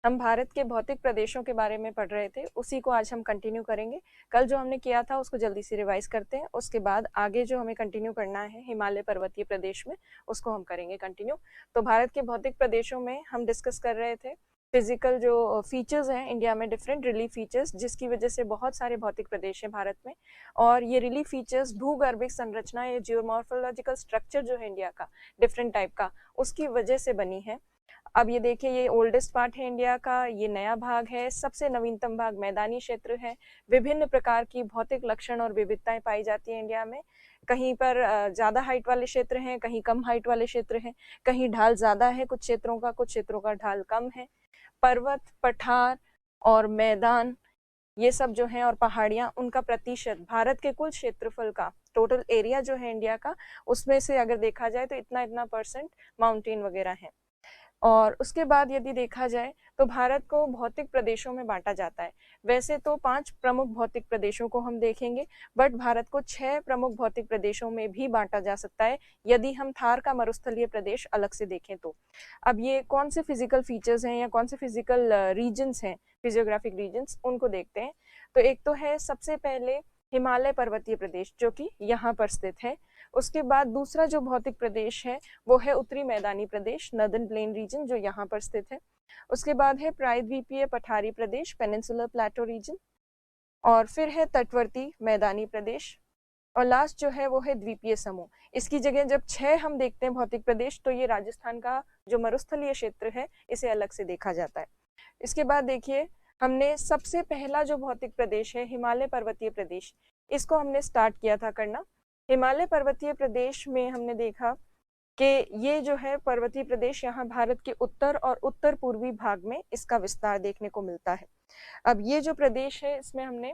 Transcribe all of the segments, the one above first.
हम भारत के भौतिक प्रदेशों के बारे में पढ़ रहे थे, उसी को आज हम कंटिन्यू करेंगे। कल जो हमने किया था उसको जल्दी से रिवाइज करते हैं, उसके बाद आगे जो हमें कंटिन्यू करना है हिमालय पर्वतीय प्रदेश में, उसको हम करेंगे कंटिन्यू। तो भारत के भौतिक प्रदेशों में हम डिस्कस कर रहे थे फिजिकल जो फीचर्स हैं इंडिया में, डिफरेंट रिलीफ फीचर्स, जिसकी वजह से बहुत सारे भौतिक प्रदेश हैं भारत में। और ये रिलीफ फीचर्स भूगर्भिक संरचना या जियोमॉर्फोलॉजिकल स्ट्रक्चर जो है इंडिया का डिफरेंट टाइप का, उसकी वजह से बनी है। अब ये देखिए, ये ओल्डेस्ट पार्ट है इंडिया का, ये नया भाग है, सबसे नवीनतम भाग मैदानी क्षेत्र है। विभिन्न प्रकार की भौतिक लक्षण और विविधताएं पाई जाती है इंडिया में। कहीं पर ज्यादा हाइट वाले क्षेत्र हैं, कहीं कम हाइट वाले क्षेत्र हैं, कहीं ढाल ज्यादा है कुछ क्षेत्रों का ढाल कम है। पर्वत, पठार और मैदान, ये सब जो है, और पहाड़ियां, उनका प्रतिशत भारत के कुल क्षेत्रफल का, टोटल एरिया जो है इंडिया का, उसमें से अगर देखा जाए तो इतना इतना परसेंट माउंटेन वगैरह है। और उसके बाद यदि देखा जाए तो भारत को भौतिक प्रदेशों में बांटा जाता है। वैसे तो 5 प्रमुख भौतिक प्रदेशों को हम देखेंगे, बट भारत को 6 प्रमुख भौतिक प्रदेशों में भी बांटा जा सकता है यदि हम थार का मरुस्थलीय प्रदेश अलग से देखें तो। अब ये कौन से फिजिकल फीचर्स हैं या कौन से फिजिकल रीजन्स हैं, फिजियोग्राफिक रीजन्स, उनको देखते हैं। तो एक तो है सबसे पहले हिमालय पर्वतीय प्रदेश, जो कि यहाँ पर स्थित है। उसके बाद दूसरा जो भौतिक प्रदेश है वो है उत्तरी मैदानी प्रदेश, नॉर्दर्न प्लेन रीजन, जो यहाँ पर स्थित है। उसके बाद है प्रायद्वीपीय पठारी प्रदेश, पेनिनसुलर प्लेटो रीजन। और फिर है तटवर्ती मैदानी प्रदेश। और लास्ट जो है वो है द्वीपीय समूह। इसकी जगह जब 6 हम देखते हैं भौतिक प्रदेश, तो ये राजस्थान का जो मरुस्थलीय क्षेत्र है इसे अलग से देखा जाता है। इसके बाद देखिए, हमने सबसे पहला जो भौतिक प्रदेश है हिमालय पर्वतीय प्रदेश, इसको हमने स्टार्ट किया था करना। हिमालय पर्वतीय प्रदेश में हमने देखा कि ये जो है पर्वतीय प्रदेश, यहाँ भारत के उत्तर और उत्तर पूर्वी भाग में इसका विस्तार देखने को मिलता है। अब ये जो प्रदेश है, इसमें हमने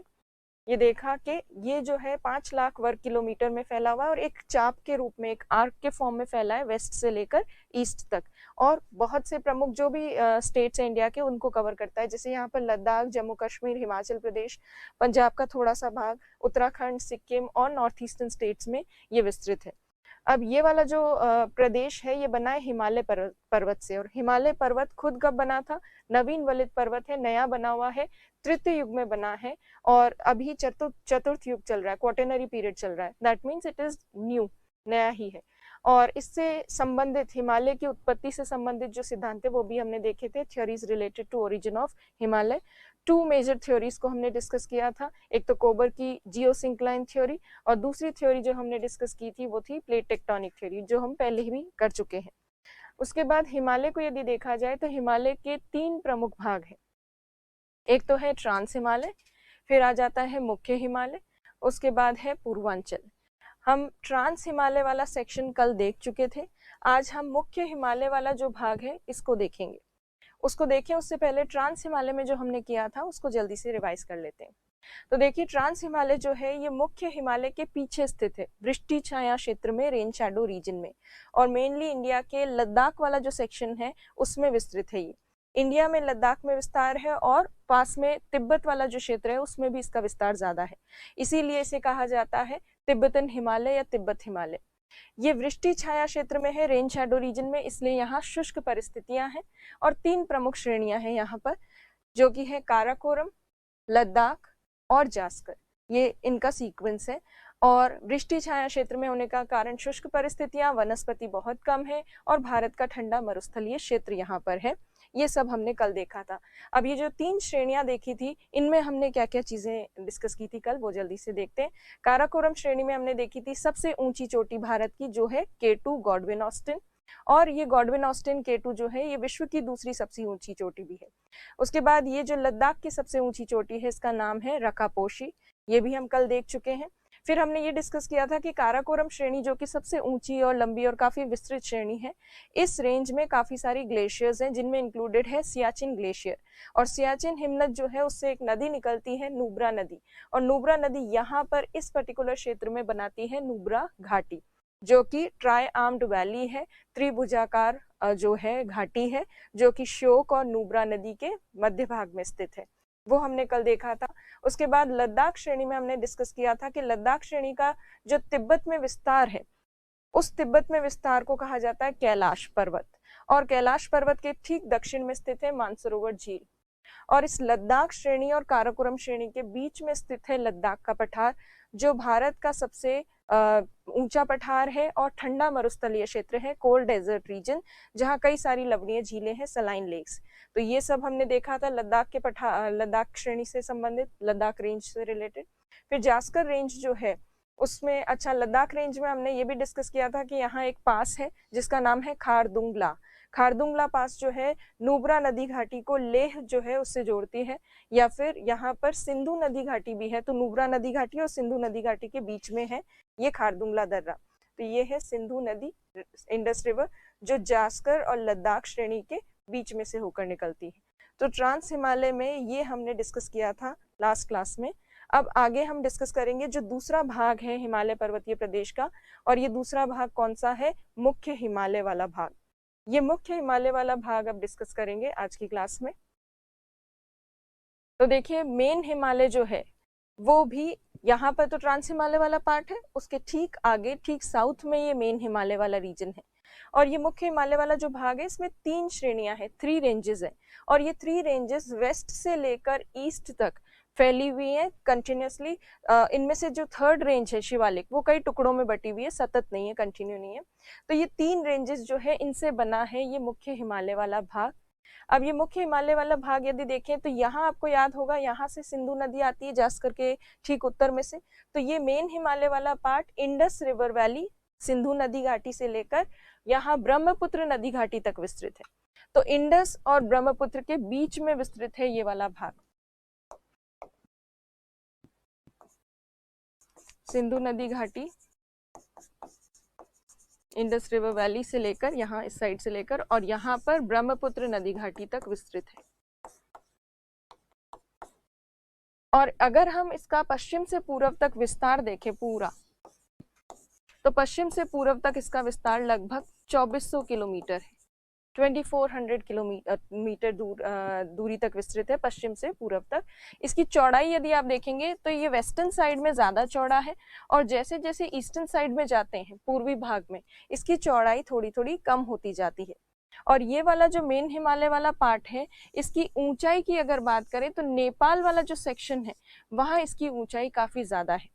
ये देखा कि ये जो है 5 लाख वर्ग किलोमीटर में फैला हुआ है और एक चाप के रूप में, एक आर्क के फॉर्म में फैला है, वेस्ट से लेकर ईस्ट तक। और बहुत से प्रमुख जो भी स्टेट्स हैं इंडिया के, उनको कवर करता है। जैसे यहाँ पर लद्दाख, जम्मू कश्मीर, हिमाचल प्रदेश, पंजाब का थोड़ा सा भाग, उत्तराखंड, सिक्किम और नॉर्थ ईस्टर्न स्टेट्स में ये विस्तृत है। अब ये वाला जो प्रदेश है ये बना है हिमालय पर्वत से। और हिमालय पर्वत खुद कब बना था? नवीन वलित पर्वत है, नया बना हुआ है, तृतीय युग में बना है और अभी चतुर्थ युग चल रहा है, क्वार्टरनरी पीरियड चल रहा है। That means it is new, नया ही है। और इससे संबंधित, हिमालय की उत्पत्ति से संबंधित जो सिद्धांत है वो भी हमने देखे थे, theories related to origin of Himalaya. 2 major theories को हमने डिस्कस किया था, एक तो कोबर की जियोसिंक्लाइन थ्योरी, और दूसरी थ्योरी जो हमने डिस्कस की थी वो थी प्लेट टेक्टोनिक थ्योरी, जो हम पहले ही भी कर चुके हैं। उसके बाद हिमालय को यदि देखा जाए तो हिमालय के 3 प्रमुख भाग हैं। एक तो है ट्रांस हिमालय, फिर आ जाता है मुख्य हिमालय, उसके बाद है पूर्वांचल। हम ट्रांस हिमालय वाला सेक्शन कल देख चुके थे। आज हम मुख्य हिमालय वाला जो भाग है इसको देखेंगे। उसको देखें उससे पहले ट्रांस हिमालय में जो हमने किया था उसको जल्दी से रिवाइज कर लेते हैं। तो देखिए, ट्रांस हिमालय जो है ये मुख्य हिमालय के पीछे स्थित है, वृष्टि छाया क्षेत्र में, रेन शैडो रीजन में, और मेनली इंडिया के लद्दाख वाला जो सेक्शन है उसमें विस्तृत है। ये इंडिया में लद्दाख में विस्तार है और पास में तिब्बत वाला जो क्षेत्र है उसमें भी इसका विस्तार ज्यादा है, इसीलिए इसे कहा जाता है तिब्बतन हिमालय या तिब्बत हिमालय। ये वृष्टि छाया क्षेत्र में है, रेन शैडो रीजन में, इसलिए यहाँ शुष्क परिस्थितियां हैं। और 3 प्रमुख श्रेणियां हैं यहाँ पर, जो कि है काराकोरम, लद्दाख और जास्कर। ये इनका सीक्वेंस है। और वृष्टि छाया क्षेत्र में होने का कारण शुष्क परिस्थितियां, वनस्पति बहुत कम है और भारत का ठंडा मरुस्थलीय क्षेत्र यहाँ पर है। ये सब हमने कल देखा था। अब ये जो 3 श्रेणियां देखी थी, इनमें हमने क्या क्या चीजें डिस्कस की थी कल, वो जल्दी से देखते हैं। काराकोरम श्रेणी में हमने देखी थी सबसे ऊंची चोटी भारत की, जो है K2 गॉडविन ऑस्टिन। और ये गॉडविन ऑस्टिन K2 जो है ये विश्व की दूसरी सबसे ऊंची चोटी भी है। उसके बाद ये जो लद्दाख की सबसे ऊंची चोटी है, इसका नाम है रकापोशी, ये भी हम कल देख चुके हैं। फिर हमने ये डिस्कस किया था कि काराकोरम श्रेणी, जो कि सबसे ऊंची और लंबी और काफी विस्तृत श्रेणी है, इस रेंज में काफी सारी ग्लेशियर्स हैं, जिनमें इंक्लूडेड है सियाचिन ग्लेशियर। और सियाचिन हिमनद जो है उससे एक नदी निकलती है, नुब्रा नदी, और नुब्रा नदी यहाँ पर इस पर्टिकुलर क्षेत्र में बनाती है नुब्रा घाटी, जो कि ट्राई आर्म्ड वैली है, त्रिभुजाकार जो है घाटी है, जो कि श्योक और नुब्रा नदी के मध्य भाग में स्थित है, वो हमने कल देखा था। उसके बाद लद्दाख श्रेणी में हमने डिस्कस किया था कि लद्दाख श्रेणी का जो तिब्बत में विस्तार है, उस तिब्बत में विस्तार को कहा जाता है कैलाश पर्वत। और कैलाश पर्वत के ठीक दक्षिण में स्थित है मानसरोवर झील। और इस लद्दाख श्रेणी और काराकोरम श्रेणी के बीच में स्थित है लद्दाख का पठार, जो भारत का सबसे ऊंचा पठार है और ठंडा मरुस्थलीय क्षेत्र है, कोल्ड डेजर्ट रीजन, जहाँ कई सारी लवणीय झीलें हैं, सलाइन लेक्स। तो ये सब हमने देखा था लद्दाख के लद्दाख श्रेणी से संबंधित, लद्दाख रेंज से रिलेटेड। फिर जास्कर रेंज जो है उसमें, अच्छा, लद्दाख रेंज में हमने ये भी डिस्कस किया था कि यहाँ एक पास है जिसका नाम है खारदुंगला। खारदुंगला पास जो है नुब्रा नदी घाटी को लेह जो है उससे जोड़ती है, या फिर यहाँ पर सिंधु नदी घाटी भी है, तो नुब्रा नदी घाटी और सिंधु नदी घाटी के बीच में है ये खारदुंगला दर्रा। तो ये है सिंधु नदी, इंडस रिवर, जो जास्कर और लद्दाख श्रेणी के बीच में से होकर निकलती है। तो ट्रांस हिमालय में ये हमने डिस्कस किया था लास्ट क्लास में। अब आगे हम डिस्कस करेंगे जो दूसरा भाग है हिमालय पर्वतीय प्रदेश का, और ये दूसरा भाग कौन सा है, मुख्य हिमालय वाला भाग। ये मुख्य हिमालय वाला भाग अब डिस्कस करेंगे आज की क्लास में। तो देखिए, मेन हिमालय जो है वो भी यहाँ पर तो ट्रांस हिमालय वाला पार्ट है, उसके ठीक आगे, ठीक साउथ में ये मेन हिमालय वाला रीजन है। और ये मुख्य हिमालय वाला जो भाग है इसमें 3 श्रेणियां हैं, 3 रेंजेस है, और ये 3 रेंजेस वेस्ट से लेकर ईस्ट तक फैली हुई है कंटिन्यूसली। इनमें से जो 3rd रेंज है शिवालिक, वो कई टुकड़ों में बटी हुई है, सतत नहीं है, कंटिन्यू नहीं है। तो ये 3 रेंजेस जो है इनसे बना है ये मुख्य हिमालय वाला भाग। अब ये मुख्य हिमालय वाला भाग यदि देखें तो यहाँ आपको याद होगा, यहाँ से सिंधु नदी आती है जास्कर के ठीक उत्तर में से। तो ये मेन हिमालय वाला part Indus river valley, Sindhu नदी घाटी से लेकर यहाँ ब्रह्मपुत्र नदी घाटी तक विस्तृत है। तो इंडस और ब्रह्मपुत्र के बीच में विस्तृत है ये वाला भाग। सिंधु नदी घाटी, इंडस रिवर वैली से लेकर यहाँ इस साइड से लेकर और यहाँ पर ब्रह्मपुत्र नदी घाटी तक विस्तृत है। और अगर हम इसका पश्चिम से पूर्व तक विस्तार देखें पूरा, तो पश्चिम से पूर्व तक इसका विस्तार लगभग 2400 किलोमीटर है, 2400 किलोमीटर दूरी तक विस्तृत है पश्चिम से पूर्व तक। इसकी चौड़ाई यदि आप देखेंगे तो ये वेस्टर्न साइड में ज्यादा चौड़ा है, और जैसे जैसे ईस्टर्न साइड में जाते हैं पूर्वी भाग में, इसकी चौड़ाई थोड़ी थोड़ी कम होती जाती है। और ये वाला जो मेन हिमालय वाला पार्ट है, इसकी ऊंचाई की अगर बात करें तो नेपाल वाला जो सेक्शन है वहां इसकी ऊंचाई काफी ज्यादा है।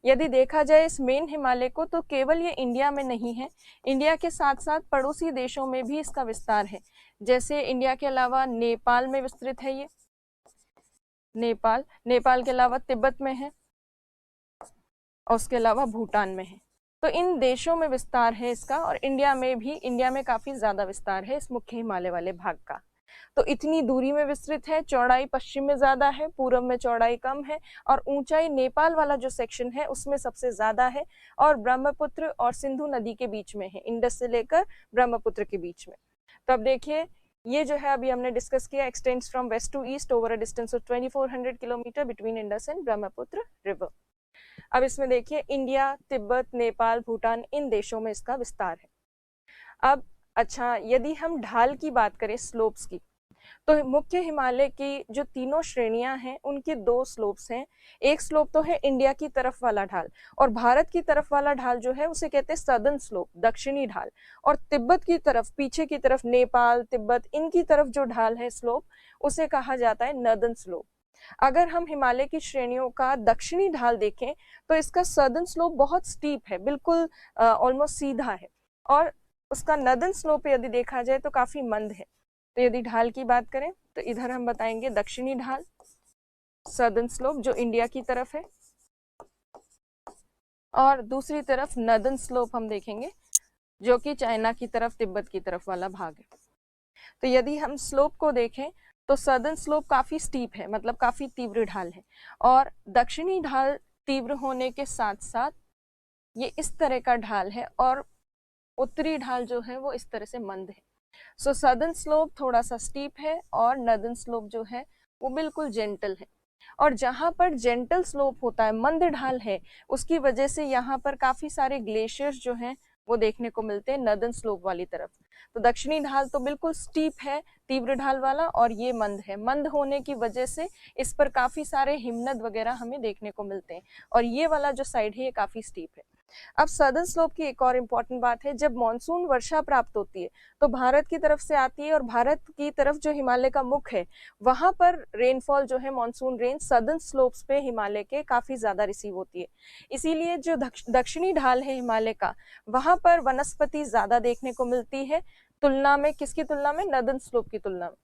यदि देखा जाए इस मेन हिमालय को, तो केवल ये इंडिया में नहीं है, इंडिया के साथ साथ पड़ोसी देशों में भी इसका विस्तार है। जैसे इंडिया के अलावा नेपाल में विस्तृत है ये, नेपाल के अलावा तिब्बत में है, और उसके अलावा भूटान में है। तो इन देशों में विस्तार है इसका, और इंडिया में भी, इंडिया में काफी ज्यादा विस्तार है इस मुख्य हिमालय वाले भाग का। तो इतनी दूरी में विस्तृत है, चौड़ाई पश्चिम में ज्यादा है, पूर्व में चौड़ाई कम है, और ऊंचाई नेपाल वाला जो सेक्शन है उसमें सबसे ज्यादा है, और ब्रह्मपुत्र और सिंधु नदी के बीच में है, इंडस से लेकर ब्रह्मपुत्र के बीच में। तो अब देखिए, ये जो है अभी हमने डिस्कस किया, extends from west to east over a distance of 2400 kilometre between Indus and Brahmaputra river. अब इसमें देखिए, इंडिया, तिब्बत, नेपाल, भूटान, इन देशों में इसका विस्तार है। अब अच्छा, यदि हम ढाल की बात करें, स्लोप्स की, तो मुख्य हिमालय की जो तीनों श्रेणियां हैं उनके 2 स्लोप्स हैं। एक स्लोप तो है इंडिया की तरफ वाला ढाल, और भारत की तरफ वाला ढाल जो है उसे कहते हैं सदर्न स्लोप, दक्षिणी ढाल। और तिब्बत की तरफ, पीछे की तरफ नेपाल, तिब्बत, इनकी तरफ जो ढाल है स्लोप, उसे कहा जाता है नॉर्दर्न स्लोप। अगर हम हिमालय की श्रेणियों का दक्षिणी ढाल देखें तो इसका सदर्न स्लोप बहुत स्टीप है, बिल्कुल ऑलमोस्ट सीधा है, और उसका नॉर्दर्न स्लोप यदि देखा जाए तो काफी मंद है। तो यदि ढाल की बात करें तो इधर हम बताएंगे दक्षिणी ढाल, सदर्न स्लोप, जो इंडिया की तरफ है, और दूसरी तरफ नॉर्दर्न स्लोप हम देखेंगे जो कि चाइना की तरफ, तिब्बत की तरफ वाला भाग है। तो यदि हम स्लोप को देखें तो सदर्न स्लोप काफी स्टीप है, मतलब काफी तीव्र ढाल है, और दक्षिणी ढाल तीव्र होने के साथ साथ ये इस तरह का ढाल है, और उत्तरी ढाल जो है वो इस तरह से मंद है। सो सदर्न स्लोप थोड़ा सा स्टीप है, और नॉर्दर्न स्लोप जो है वो बिल्कुल जेंटल है। और जहां पर जेंटल स्लोप होता है, मंद ढाल है, उसकी वजह से यहाँ पर काफी सारे ग्लेशियर्स जो हैं वो देखने को मिलते हैं नॉर्दर्न स्लोप वाली तरफ। तो दक्षिणी ढाल तो बिल्कुल स्टीप है, तीव्र ढाल वाला, और ये मंद है। मंद होने की वजह से इस पर काफी सारे हिमनद वगैरह हमें देखने को मिलते हैं, और ये वाला जो साइड है ये काफी स्टीप है। अब सदर्न स्लोप की एक और इम्पॉर्टेंट बात है, जब मानसून वर्षा प्राप्त होती है तो भारत की तरफ से आती है, और भारत की तरफ जो हिमालय का मुख है वहां पर रेनफॉल जो है मानसून रेन सदर्न स्लोप्स पे हिमालय के काफी ज्यादा रिसीव होती है। इसीलिए जो दक्षिणी ढाल है हिमालय का, वहां पर वनस्पति ज्यादा देखने को मिलती है, तुलना में किसकी तुलना में, नदन स्लोप की तुलना में,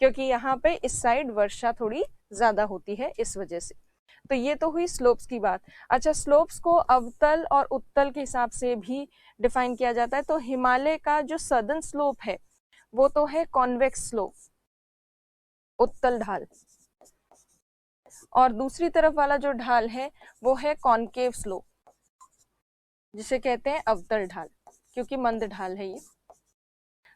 क्योंकि यहाँ पे इस साइड वर्षा थोड़ी ज्यादा होती है इस वजह से। तो ये तो हुई स्लोप्स की बात। अच्छा, स्लोप्स को अवतल और उत्तल के हिसाब से भी डिफाइन किया जाता है। तो हिमालय का जो सदर्न स्लोप है वो तो है कॉन्वेक्स स्लोप, उत्तल ढाल, और दूसरी तरफ वाला जो ढाल है वो है कॉनकेव स्लोप, जिसे कहते हैं अवतल ढाल, क्योंकि मंद ढाल है ये।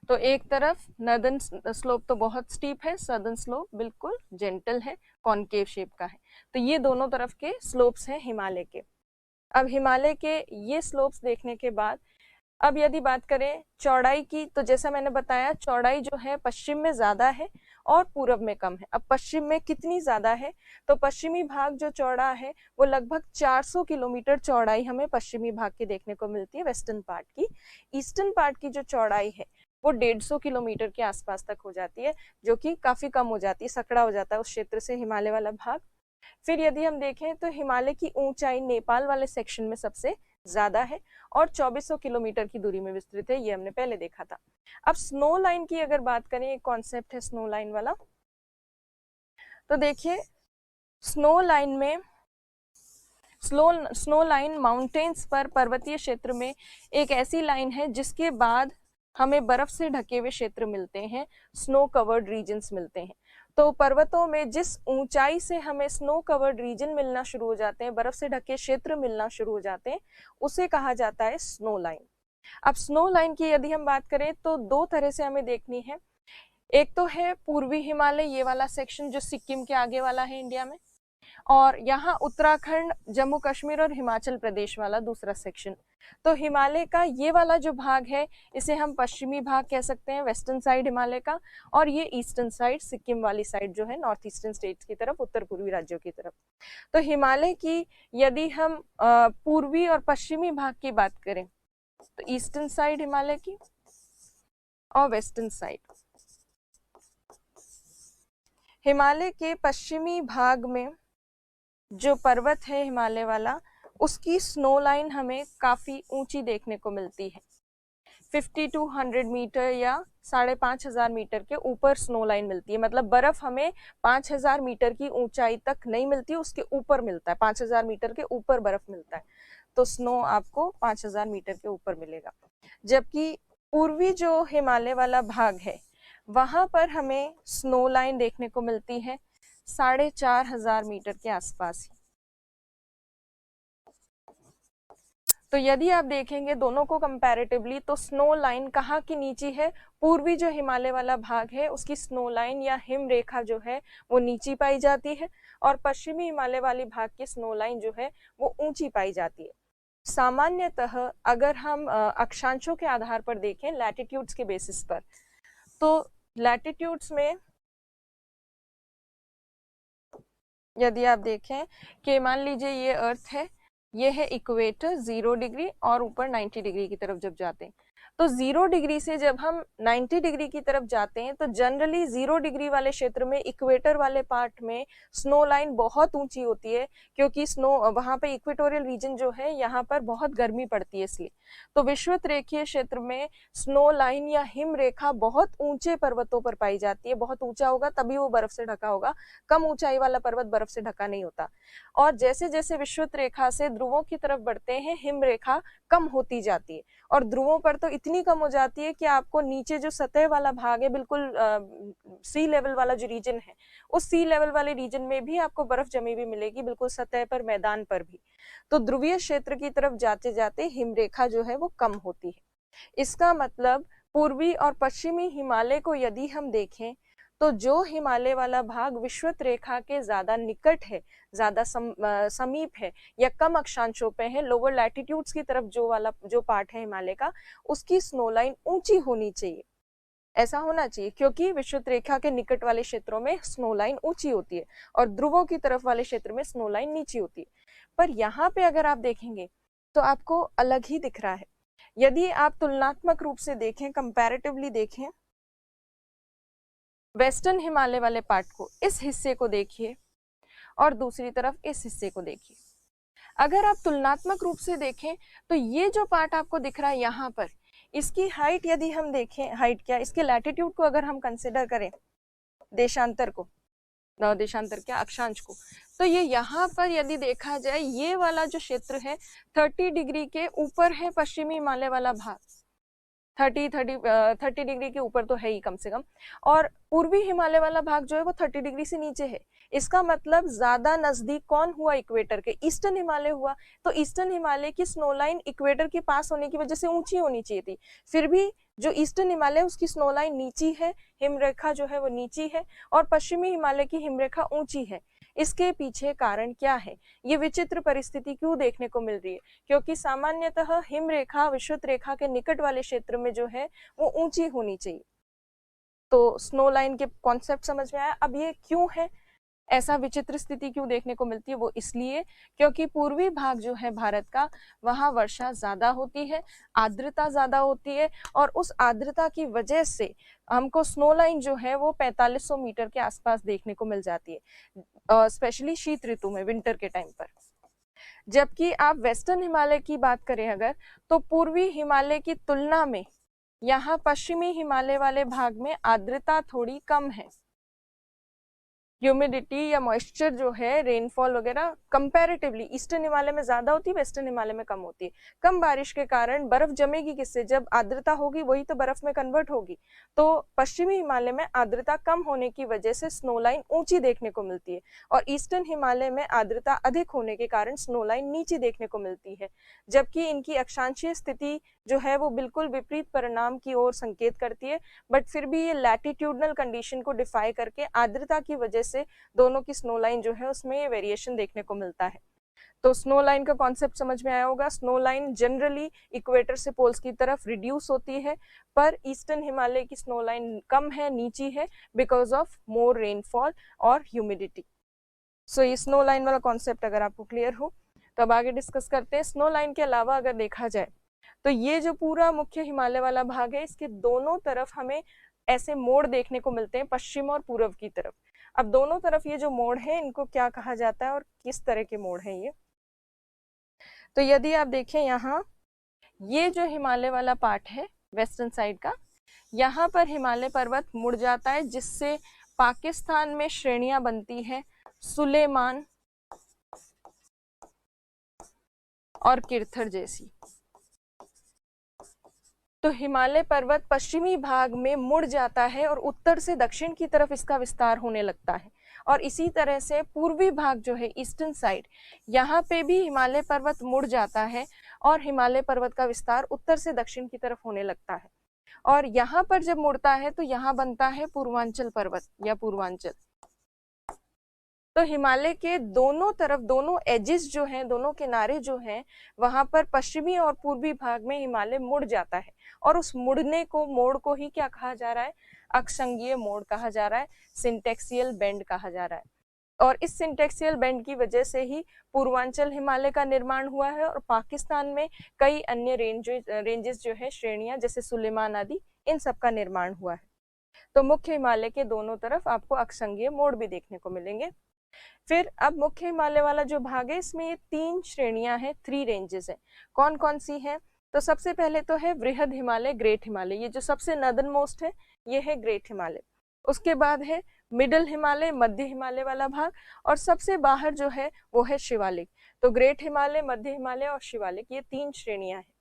तो एक तरफ नॉर्दर्न स्लोप तो बहुत स्टीप है, सदर्न स्लोप बिल्कुल जेंटल है, कॉनकेव शेप का है। तो ये दोनों तरफ के स्लोप्स हैं हिमालय के। अब हिमालय के ये स्लोप्स देखने के बाद अब यदि बात करें चौड़ाई की, तो जैसा मैंने बताया चौड़ाई जो है पश्चिम में ज्यादा है और पूरब में कम है। अब पश्चिम में कितनी ज्यादा है, तो पश्चिमी भाग जो चौड़ा है वो लगभग 400 किलोमीटर चौड़ाई हमें पश्चिमी भाग की देखने को मिलती है, वेस्टर्न पार्ट की। ईस्टर्न पार्ट की जो चौड़ाई है वो 150 किलोमीटर के आसपास तक हो जाती है, जो कि काफी कम हो जाती है, सकड़ा हो जाता है उस क्षेत्र से हिमालय वाला भाग। फिर यदि हम देखें तो हिमालय की ऊंचाई नेपाल वाले सेक्शन में सबसे ज्यादा है और 2400 किलोमीटर की दूरी में विस्तृत है, ये हमने पहले देखा था। अब स्नो लाइन की अगर बात करें, एक कॉन्सेप्ट है स्नो लाइन वाला। तो देखिए स्नो लाइन में स्नो लाइन माउंटेन्स पर, पर्वतीय क्षेत्र में एक ऐसी लाइन है जिसके बाद हमें बर्फ से ढके हुए क्षेत्र मिलते हैं, स्नो कवर्ड रीजन्स मिलते हैं। तो पर्वतों में जिस ऊंचाई से हमें स्नो कवर्ड रीजन मिलना शुरू हो जाते हैं, बर्फ से ढके क्षेत्र मिलना शुरू हो जाते हैं, उसे कहा जाता है स्नो लाइन। अब स्नो लाइन की यदि हम बात करें तो दो तरह से हमें देखनी है। एक तो है पूर्वी हिमालय, ये वाला सेक्शन जो सिक्किम के आगे वाला है इंडिया में, और यहाँ उत्तराखंड, जम्मू कश्मीर और हिमाचल प्रदेश वाला दूसरा सेक्शन। तो हिमालय का ये वाला जो भाग है इसे हम पश्चिमी भाग कह सकते हैं, वेस्टर्न साइड हिमालय का, और ये ईस्टर्न साइड, सिक्किम वाली साइड जो है नॉर्थ ईस्टर्न स्टेट्स की तरफ, उत्तर पूर्वी राज्यों की तरफ। तो हिमालय की यदि हम पूर्वी और पश्चिमी भाग की बात करें तो ईस्टर्न साइड हिमालय की और वेस्टर्न साइड। हिमालय के पश्चिमी भाग में जो पर्वत है हिमालय वाला, उसकी स्नो लाइन हमें काफी ऊंची देखने को मिलती है, 50 to 100 मीटर या 5500 मीटर के ऊपर स्नो लाइन मिलती है। मतलब बर्फ हमें 5000 मीटर की ऊंचाई तक नहीं मिलती, उसके ऊपर मिलता है, 5000 मीटर के ऊपर बर्फ मिलता है, तो स्नो आपको 5000 मीटर के ऊपर मिलेगा। जबकि पूर्वी जो हिमालय वाला भाग है वहां पर हमें स्नो लाइन देखने को मिलती है 4500 मीटर के आसपास ही। तो यदि आप देखेंगे दोनों को कंपैरेटिवली, तो स्नो लाइन कहाँ की नीची है, पूर्वी जो हिमालय वाला भाग है उसकी स्नो लाइन या हिम रेखा जो है वो नीची पाई जाती है, और पश्चिमी हिमालय वाली भाग की स्नो लाइन जो है वो ऊंची पाई जाती है। सामान्यतः अगर हम अक्षांशों के आधार पर देखें, लैटिट्यूड्स के बेसिस पर, तो लैटिट्यूड्स में यदि आप देखें कि मान लीजिए ये अर्थ है, ये है इक्वेटर 0 डिग्री, और ऊपर 90 डिग्री की तरफ जब जाते हैं, तो 0 डिग्री से जब हम 90 डिग्री की तरफ जाते हैं तो जनरली 0 डिग्री वाले क्षेत्र में, इक्वेटर वाले पार्ट में स्नो लाइन बहुत ऊंची होती है, क्योंकि स्नो वहां पे इक्वेटोरियल रीजन जो है यहाँ पर बहुत गर्मी पड़ती है, इसलिए तो विषुवत रेखीय क्षेत्र में स्नो लाइन या हिम रेखा बहुत ऊंचे पर्वतों पर पाई जाती है। बहुत ऊंचा होगा तभी वो बर्फ से ढका होगा, कम ऊंचाई वाला पर्वत बर्फ से ढका नहीं होता। और जैसे जैसे विषुवत रेखा से ध्रुवों की तरफ बढ़ते हैं, हिम रेखा कम होती जाती है, और ध्रुवों पर तो इतनी कम हो जाती है कि आपको नीचे जो सतह वाला भाग है, बिल्कुल सी लेवल वाला जो रीजन है, उस सी लेवल वाले रीजन में भी आपको बर्फ जमी हुई मिलेगी, बिल्कुल सतह पर, मैदान पर भी। तो ध्रुवीय क्षेत्र की तरफ जाते जाते हिम रेखा जो है वो कम होती है। इसका मतलब पूर्वी और पश्चिमी हिमालय को यदि हम देखें तो जो हिमालय वाला भाग विषुवत रेखा के ज्यादा निकट है, ज्यादा समीप है या कम अक्षांशों पे है, लोअर लैटिट्यूड्स की तरफ जो पार्ट है हिमालय का, उसकी स्नो लाइन ऊंची होनी चाहिए, ऐसा होना चाहिए, क्योंकि विषुवत रेखा के निकट वाले क्षेत्रों में स्नो लाइन ऊंची होती है और ध्रुवों की तरफ वाले क्षेत्र में स्नो लाइन नीची होती है। पर यहाँ पे अगर आप देखेंगे तो आपको अलग ही दिख रहा है। यदि आप तुलनात्मक रूप से देखें, कंपैरेटिवली देखें, वेस्टर्न हिमालय वाले पार्ट को, इस हिस्से को देखिए और दूसरी तरफ इस हिस्से को देखिए। अगर आप तुलनात्मक रूप से देखें तो ये जो पार्ट आपको दिख रहा है यहाँ पर, इसकी हाइट यदि हम देखें, हाइट क्या, इसके लैटिट्यूड को अगर हम कंसिडर करें, देशांतर को, देशांतर क्या, अक्षांश को, तो ये यहाँ पर यदि देखा जाए, ये वाला जो क्षेत्र है 30 डिग्री के ऊपर है पश्चिमी हिमालय वाला भाग, 30 डिग्री के ऊपर तो है ही कम से कम, और पूर्वी हिमालय वाला भाग जो है वो 30 डिग्री से नीचे है। इसका मतलब ज्यादा नजदीक कौन हुआ इक्वेटर के, ईस्टर्न हिमालय हुआ। तो ईस्टर्न हिमालय की स्नो लाइन इक्वेटर के पास होने की वजह से ऊंची होनी चाहिए थी, फिर भी जो ईस्टर्न हिमालय उसकी स्नो लाइन नीची है, हिमरेखा जो है वो नीची है, और पश्चिमी हिमालय की हिमरेखा ऊंची है। इसके पीछे कारण क्या है, ये विचित्र परिस्थिति क्यों देखने को मिल रही है? क्योंकि सामान्यतः हिमरेखा विषुवत रेखा के निकट वाले क्षेत्र में जो है वो ऊंची होनी चाहिए। तो स्नो लाइन के कॉन्सेप्ट समझ में आया। अब ये क्यों है, ऐसा विचित्र स्थिति क्यों देखने को मिलती है? वो इसलिए क्योंकि पूर्वी भाग जो है भारत का, वहां वर्षा ज्यादा होती है, आर्द्रता ज्यादा होती है, और उस आर्द्रता की वजह से हमको स्नो लाइन जो है वो 4500 मीटर के आसपास देखने को मिल जाती है, स्पेशली शीत ऋतु में, विंटर के टाइम पर। जबकि आप वेस्टर्न हिमालय की बात करें अगर, तो पूर्वी हिमालय की तुलना में यहाँ पश्चिमी हिमालय वाले भाग में आर्द्रता थोड़ी कम है, ह्यूमिडिटी या मॉइस्चर जो है, रेनफॉल वगैरह कंपैरेटिवली ईस्टर्न हिमालय में ज्यादा होती है, वेस्टर्न हिमालय में कम होती है। कम बारिश के कारण बर्फ जमेगी किससे, जब आर्द्रता होगी वही तो बर्फ में कन्वर्ट होगी। तो पश्चिमी हिमालय में आर्द्रता कम होने की वजह से स्नो लाइन ऊंची देखने को मिलती है, और ईस्टर्न हिमालय में आर्द्रता अधिक होने के कारण स्नो लाइन नीचे देखने को मिलती है। जबकि इनकी अक्षांशीय स्थिति जो है वो बिल्कुल विपरीत परिणाम की ओर संकेत करती है, बट फिर भी ये लैटिट्यूडनल कंडीशन को डिफाई करके आर्द्रता की वजह से दोनों की स्नो लाइन जो है उसमें ये वेरिएशन देखने को मिलता है। तो स्नो लाइन का कॉन्सेप्ट समझ में आया होगा। स्नो लाइन जनरली इक्वेटर से पोल्स की तरफ रिड्यूस होती है, पर ईस्टर्न हिमालय की स्नो लाइन कम है, नीची है, बिकॉज ऑफ मोर रेनफॉल और ह्यूमिडिटी। सो ये स्नो लाइन वाला कॉन्सेप्ट अगर आपको क्लियर हो तो अब आगे डिस्कस करते हैं। स्नो लाइन के अलावा अगर देखा जाए तो ये जो पूरा मुख्य हिमालय वाला भाग है, इसके दोनों तरफ हमें ऐसे मोड़ देखने को मिलते हैं, पश्चिम और पूर्व की तरफ। अब दोनों तरफ ये जो मोड़ है इनको क्या कहा जाता है और किस तरह के मोड़ हैं ये? तो यदि आप देखें यहाँ, ये जो हिमालय वाला पार्ट है वेस्टर्न साइड का, यहाँ पर हिमालय पर्वत मुड़ जाता है, जिससे पाकिस्तान में श्रेणियां बनती है सुलेमान और किरथर जैसी। तो हिमालय पर्वत पश्चिमी भाग में मुड़ जाता है और उत्तर से दक्षिण की तरफ इसका विस्तार होने लगता है, और इसी तरह से पूर्वी भाग जो है ईस्टर्न साइड, यहाँ पे भी हिमालय पर्वत मुड़ जाता है और हिमालय पर्वत का विस्तार उत्तर से दक्षिण की तरफ होने लगता है। और यहाँ पर जब मुड़ता है तो यहाँ बनता है पूर्वांचल पर्वत या पूर्वांचल। तो हिमालय के दोनों तरफ, दोनों एजेस जो हैं, दोनों किनारे जो हैं, वहां पर पश्चिमी और पूर्वी भाग में हिमालय मुड़ जाता है, और उस मुड़ने को, मोड़ को ही क्या कहा जा रहा है? अक्षांगीय मोड़ कहा जा रहा है, सिंटेक्सियल बेंड कहा जा रहा है। और इस सिंटेक्सियल बेंड की वजह से ही पूर्वांचल हिमालय का निर्माण हुआ है, और पाकिस्तान में कई अन्य रेंजेस जो है, श्रेणियां जैसे सुलेमान आदि, इन सब का निर्माण हुआ है। तो मुख्य हिमालय के दोनों तरफ आपको अक्षांगीय मोड़ भी देखने को मिलेंगे। फिर अब मुख्य हिमालय वाला जो भाग है, इसमें ये 3 श्रेणियां हैं, 3 रेंजेस हैं। कौन कौन सी हैं? तो सबसे पहले तो है वृहद हिमालय, ग्रेट हिमालय, ये जो सबसे नॉर्दर्न मोस्ट है ये है ग्रेट हिमालय। उसके बाद है मिडल हिमालय, मध्य हिमालय वाला भाग, और सबसे बाहर जो है वो है शिवालिक। तो ग्रेट हिमालय, मध्य हिमालय और शिवालिक, ये 3 श्रेणियां हैं।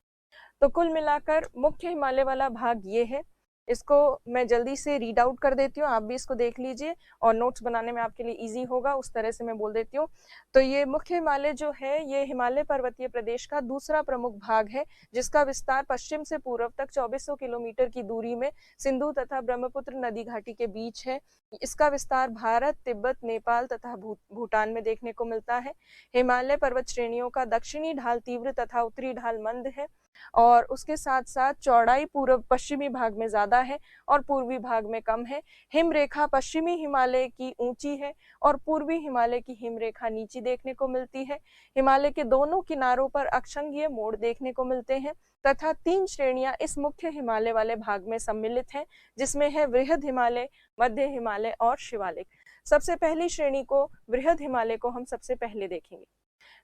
तो कुल मिलाकर मुख्य हिमालय वाला भाग ये है। इसको मैं जल्दी से रीड आउट कर देती हूँ, आप भी इसको देख लीजिए और नोट्स बनाने में आपके लिए इजी होगा, उस तरह से मैं बोल देती हूँ। तो ये मुख्य हिमालय जो है, ये हिमालय पर्वतीय प्रदेश का दूसरा प्रमुख भाग है, जिसका विस्तार पश्चिम से पूर्व तक 2400 किलोमीटर की दूरी में सिंधु तथा ब्रह्मपुत्र नदी घाटी के बीच है। इसका विस्तार भारत, तिब्बत, नेपाल तथा भूटान में देखने को मिलता है। हिमालय पर्वत श्रेणियों का दक्षिणी ढाल तीव्र तथा उत्तरी ढाल मंद है। और उसके साथ साथ चौड़ाई पूर्व पश्चिमी भाग में ज्यादा है और पूर्वी भाग में कम है। हिम रेखा पश्चिमी हिमालय की ऊंची है और पूर्वी हिमालय की हिम रेखा नीची देखने को मिलती है। हिमालय के दोनों किनारों पर अक्षांगीय मोड़ देखने को मिलते हैं तथा 3 श्रेणियां इस मुख्य हिमालय वाले भाग में सम्मिलित हैं, जिसमें है वृहद हिमालय, मध्य हिमालय और शिवालिक। सबसे पहली श्रेणी को वृहद हिमालय को हम सबसे पहले देखेंगे।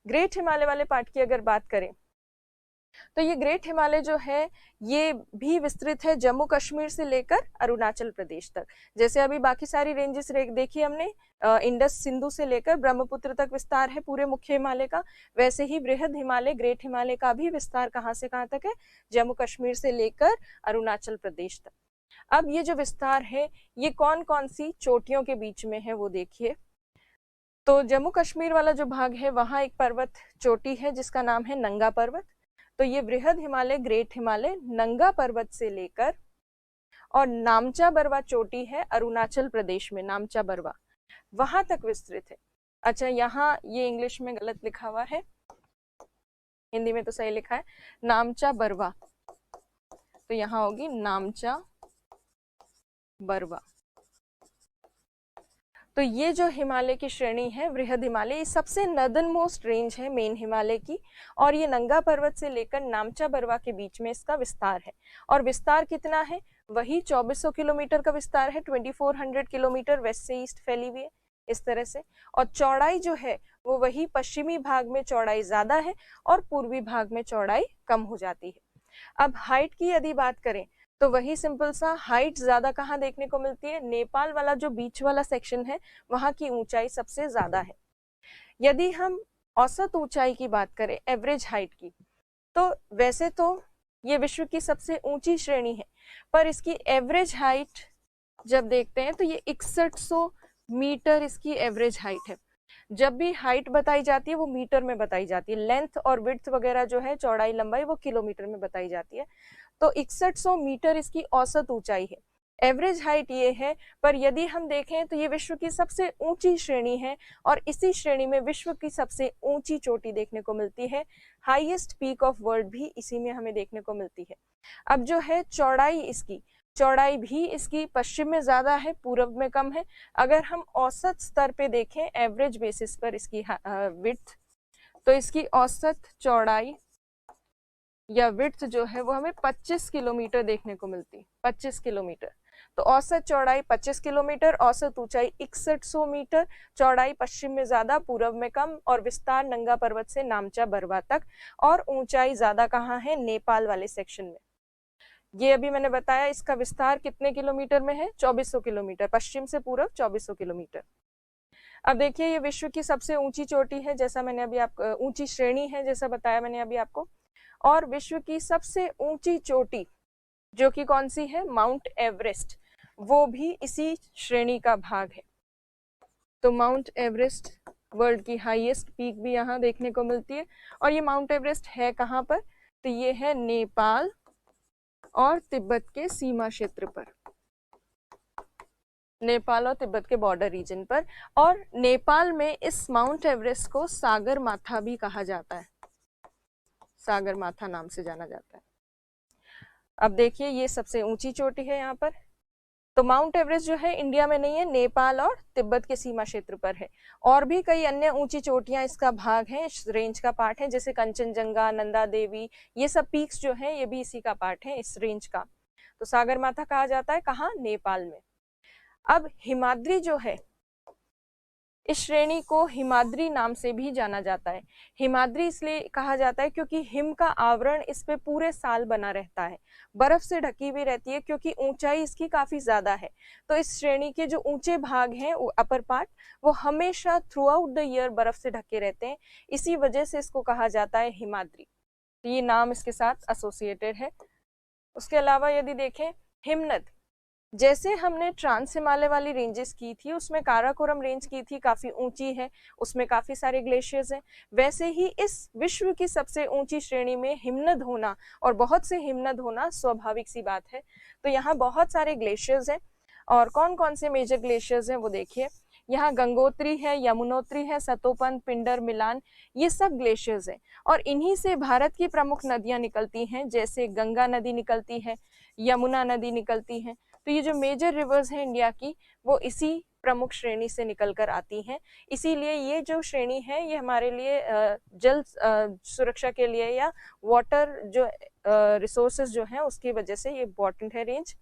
ग्रेट हिमालय वाले पार्ट की अगर बात करें तो ये ग्रेट हिमालय जो है ये भी विस्तृत है जम्मू कश्मीर से लेकर अरुणाचल प्रदेश तक। जैसे अभी बाकी सारी रेंजेस देखी हमने, इंडस सिंधु से लेकर ब्रह्मपुत्र तक विस्तार है पूरे मुख्य हिमालय का, वैसे ही बृहद हिमालय ग्रेट हिमालय का भी विस्तार कहाँ से कहाँ तक है, जम्मू कश्मीर से लेकर अरुणाचल प्रदेश तक। अब ये जो विस्तार है ये कौन कौन सी चोटियों के बीच में है वो देखिए। तो जम्मू कश्मीर वाला जो भाग है वहां एक पर्वत चोटी है जिसका नाम है नंगा पर्वत। तो ये बृहद हिमालय ग्रेट हिमालय नंगा पर्वत से लेकर और नामचा बरवा चोटी है अरुणाचल प्रदेश में, नामचा बरवा वहां तक विस्तृत है। अच्छा, यहाँ ये इंग्लिश में गलत लिखा हुआ है, हिंदी में तो सही लिखा है नामचा बरवा, तो यहाँ होगी नामचा बरवा। तो ये जो हिमालय की श्रेणी है वृहद हिमालय, ये सबसे नॉर्दर्न मोस्ट रेंज है मेन हिमालय की, और ये नंगा पर्वत से लेकर नामचा बरवा के बीच में इसका विस्तार है। और विस्तार कितना है, वही 2400 किलोमीटर का विस्तार है, 2400 किलोमीटर वेस्ट से ईस्ट फैली हुई है इस तरह से। और चौड़ाई जो है वो वही पश्चिमी भाग में चौड़ाई ज्यादा है और पूर्वी भाग में चौड़ाई कम हो जाती है। अब हाइट की यदि बात करें तो वही सिंपल सा, हाइट ज्यादा कहाँ देखने को मिलती है, नेपाल वाला जो बीच वाला सेक्शन है वहां की ऊंचाई सबसे ज्यादा है। यदि हम औसत ऊंचाई की बात करें, एवरेज हाइट की, तो वैसे तो ये विश्व की सबसे ऊंची श्रेणी है, पर इसकी एवरेज हाइट जब देखते हैं तो ये 6100 मीटर इसकी एवरेज हाइट है। जब भी हाइट बताई जाती है वो मीटर में बताई जाती है, लेंथ और विड्थ वगैरह जो है चौड़ाई लंबाई वो किलोमीटर में बताई जाती है। तो 6100 मीटर इसकी औसत ऊंचाई है, एवरेज हाइट ये है। पर यदि हम देखें तो ये विश्व की सबसे ऊंची श्रेणी है और इसी श्रेणी में विश्व की सबसे ऊंची चोटी देखने को मिलती है, हाईएस्ट पीक ऑफ वर्ल्ड भी इसी में हमें देखने को मिलती है। अब जो है चौड़ाई, इसकी चौड़ाई भी इसकी पश्चिम में ज्यादा है, पूर्व में कम है। अगर हम औसत स्तर पे देखें एवरेज बेसिस पर इसकी विड्थ, तो इसकी औसत चौड़ाई या विड्थ जो है वो हमें 25 किलोमीटर देखने को मिलती है, 25 किलोमीटर। तो औसत चौड़ाई 25 किलोमीटर, औसत ऊंचाई 6100 मीटर, चौड़ाई पश्चिम में ज्यादा पूर्व में कम, और विस्तार नंगा पर्वत से नामचा बरवा तक, और ऊंचाई ज्यादा कहाँ है, नेपाल वाले सेक्शन में। ये अभी मैंने बताया इसका विस्तार कितने किलोमीटर में है, 2400 किलोमीटर, पश्चिम से पूर्व 2400 किलोमीटर। अब देखिए ये विश्व की सबसे ऊंची चोटी है, जैसा मैंने अभी आपको ऊंची श्रेणी है जैसा बताया मैंने अभी आपको। और विश्व की सबसे ऊंची चोटी जो कि कौन सी है, माउंट एवरेस्ट, वो भी इसी श्रेणी का भाग है। तो माउंट एवरेस्ट वर्ल्ड की हाईएस्ट पीक भी यहाँ देखने को मिलती है। और ये माउंट एवरेस्ट है कहाँ पर, तो ये है नेपाल और तिब्बत के सीमा क्षेत्र पर, नेपाल और तिब्बत के बॉर्डर रीजन पर। और नेपाल में इस माउंट एवरेस्ट को सागर माथा भी कहा जाता है, सागर माथा नाम से जाना जाता है। अब देखिए ये सबसे ऊंची चोटी है यहाँ पर। तो माउंट एवरेस्ट जो है इंडिया में नहीं है, नेपाल और तिब्बत के सीमा क्षेत्र पर है। और भी कई अन्य ऊंची चोटियां इसका भाग है, इस रेंज का पार्ट है, जैसे कंचनजंगा, नंदा देवी, ये सब पीक्स जो है ये भी इसी का पार्ट है, इस रेंज का। तो सागर माथा कहा जाता है कहाँ, नेपाल में। अब हिमाद्री जो है, इस श्रेणी को हिमाद्री नाम से भी जाना जाता है। हिमाद्री इसलिए कहा जाता है क्योंकि हिम का आवरण इस पे पूरे साल बना रहता है, बर्फ से ढकी भी रहती है, क्योंकि ऊंचाई इसकी काफी ज्यादा है। तो इस श्रेणी के जो ऊंचे भाग हैं, अपर पार्ट, वो हमेशा थ्रू आउट द ईयर बर्फ से ढके रहते हैं, इसी वजह से इसको कहा जाता है हिमाद्री। तो ये नाम इसके साथ एसोसिएटेड है। उसके अलावा यदि देखें हिमनद, जैसे हमने ट्रांस हिमालय वाली रेंजेस की थी उसमें काराकोरम रेंज की थी, काफी ऊंची है, उसमें काफी सारे ग्लेशियर्स हैं, वैसे ही इस विश्व की सबसे ऊंची श्रेणी में हिमनद होना और बहुत से हिमनद होना स्वाभाविक सी बात है। तो यहाँ बहुत सारे ग्लेशियर्स हैं, और कौन कौन से मेजर ग्लेशियर्स हैं वो देखिए। यहाँ गंगोत्री है, यमुनोत्री है, सतोपन, पिंडर, मिलान, ये सब ग्लेशियर्स हैं। और इन्हीं से भारत की प्रमुख नदियां निकलती हैं, जैसे गंगा नदी निकलती है, यमुना नदी निकलती है। तो ये जो मेजर रिवर्स हैं इंडिया की, वो इसी प्रमुख श्रेणी से निकल कर आती हैं। इसीलिए ये जो श्रेणी है ये हमारे लिए जल सुरक्षा के लिए या वाटर जो रिसोर्सेज जो हैं उसकी वजह से ये इम्पोर्टेंट है रेंज।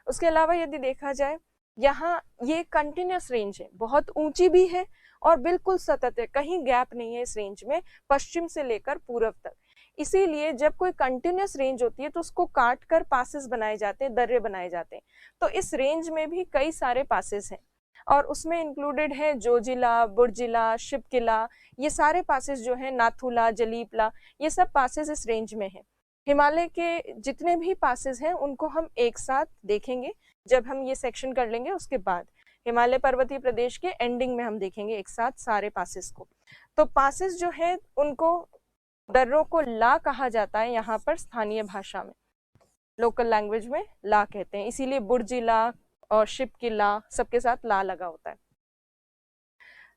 उसके अलावा यदि देखा जाए, यहाँ ये कंटिन्यूस रेंज है, बहुत ऊंची भी है और बिल्कुल सतत है, कहीं गैप नहीं है इस रेंज में, पश्चिम से लेकर पूर्व तक। इसीलिए जब कोई कंटिन्यूस रेंज होती है तो उसको काट कर पासेस बनाए जाते हैं, दर्रे बनाए जाते हैं। तो इस रेंज में भी कई सारे पासेस हैं और उसमें इंक्लूडेड है जोजिला, बुर्जिला, शिवकिला, ये सारे पासेस जो हैं, नाथुला, जलीपला, ये सब पासेस इस रेंज में हैं। हिमालय के जितने भी पासेस हैं उनको हम एक साथ देखेंगे जब हम ये सेक्शन कर लेंगे। उसके बाद हिमालय पर्वतीय प्रदेश के एंडिंग में हम देखेंगे एक साथ सारे पासेस को। तो पासेस जो है उनको, दर्रों को ला कहा जाता है यहाँ पर, स्थानीय भाषा में, लोकल लैंग्वेज में ला कहते हैं, इसीलिए बुर्जिला और शिवकिला सबके साथ ला लगा होता है।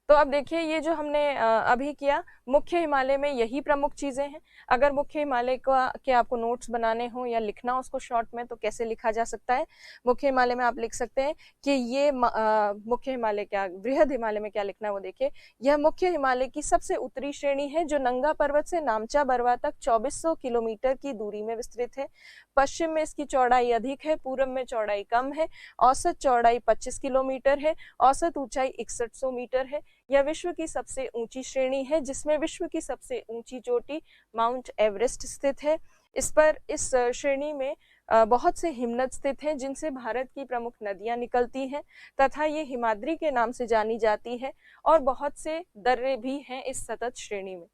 तो अब देखिए ये जो हमने अभी किया, मुख्य हिमालय में यही प्रमुख चीजें हैं। अगर मुख्य हिमालय का के आपको नोट्स बनाने हो या लिखना हो उसको शॉर्ट में, तो कैसे लिखा जा सकता है? मुख्य हिमालय में आप लिख सकते हैं कि ये मुख्य हिमालय क्या, बृहद हिमालय में क्या लिखना है वो देखिए। यह मुख्य हिमालय की सबसे उत्तरी श्रेणी है जो नंगा पर्वत से नामचा बरवा तक 2400 किलोमीटर की दूरी में विस्तृत है। पश्चिम में इसकी चौड़ाई अधिक है, पूर्व में चौड़ाई कम है। औसत चौड़ाई 25 किलोमीटर है, औसत ऊंचाई 6100 मीटर है। यह विश्व की सबसे ऊंची श्रेणी है जिसमें विश्व की सबसे ऊंची चोटी माउंट एवरेस्ट स्थित है। इस श्रेणी में बहुत से हिमनद स्थित हैं जिनसे भारत की प्रमुख नदियां निकलती हैं तथा ये हिमाद्री के नाम से जानी जाती है, और बहुत से दर्रे भी हैं इस सतत श्रेणी में।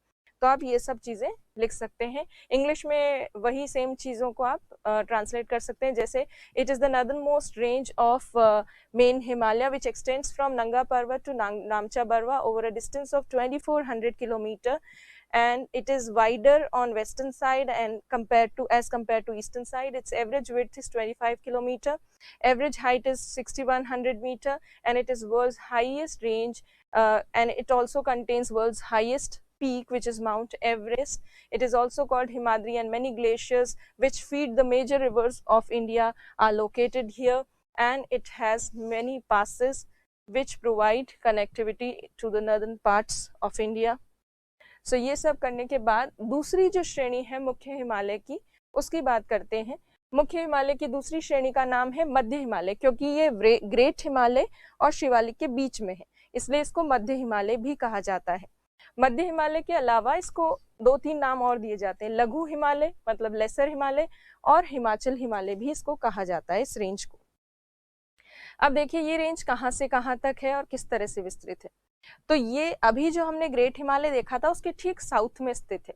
तो आप ये सब चीजें लिख सकते हैं। इंग्लिश में वही सेम चीजों को आप ट्रांसलेट कर सकते हैं, जैसे it is the northern most range of main Himalaya which extends from Nanga Parbat to Namcha Barwa over a distance of 2400 kilometre, and it is wider on western side and compared to eastern side. Its average width is 25 kilometer, average height is 6100 meter, and it is world's highest range, and it also contains world's highest peak, which is Mount Everest. It is also called Himadri, and many glaciers which feed the major rivers of India are located here, and it has many passes which provide connectivity to the northern parts of India. So ये सब करने के बाद दूसरी जो श्रेणी है मुख्य हिमालय की, उसकी बात करते हैं। मुख्य हिमालय की दूसरी श्रेणी का नाम है मध्य हिमालय, क्योंकि ये ग्रेट हिमालय और शिवालिक के बीच में है, इसलिए इसको मध्य हिमालय भी कहा जाता है। मध्य हिमालय के अलावा इसको 2-3 नाम और दिए जाते हैं। लघु हिमालय मतलब लेसर हिमालय, और हिमाचल हिमालय भी इसको कहा जाता है, इस रेंज को। अब देखिए ये रेंज कहाँ से कहाँ तक है और किस तरह से विस्तृत है। तो ये अभी जो हमने ग्रेट हिमालय देखा था उसके ठीक साउथ में स्थित है,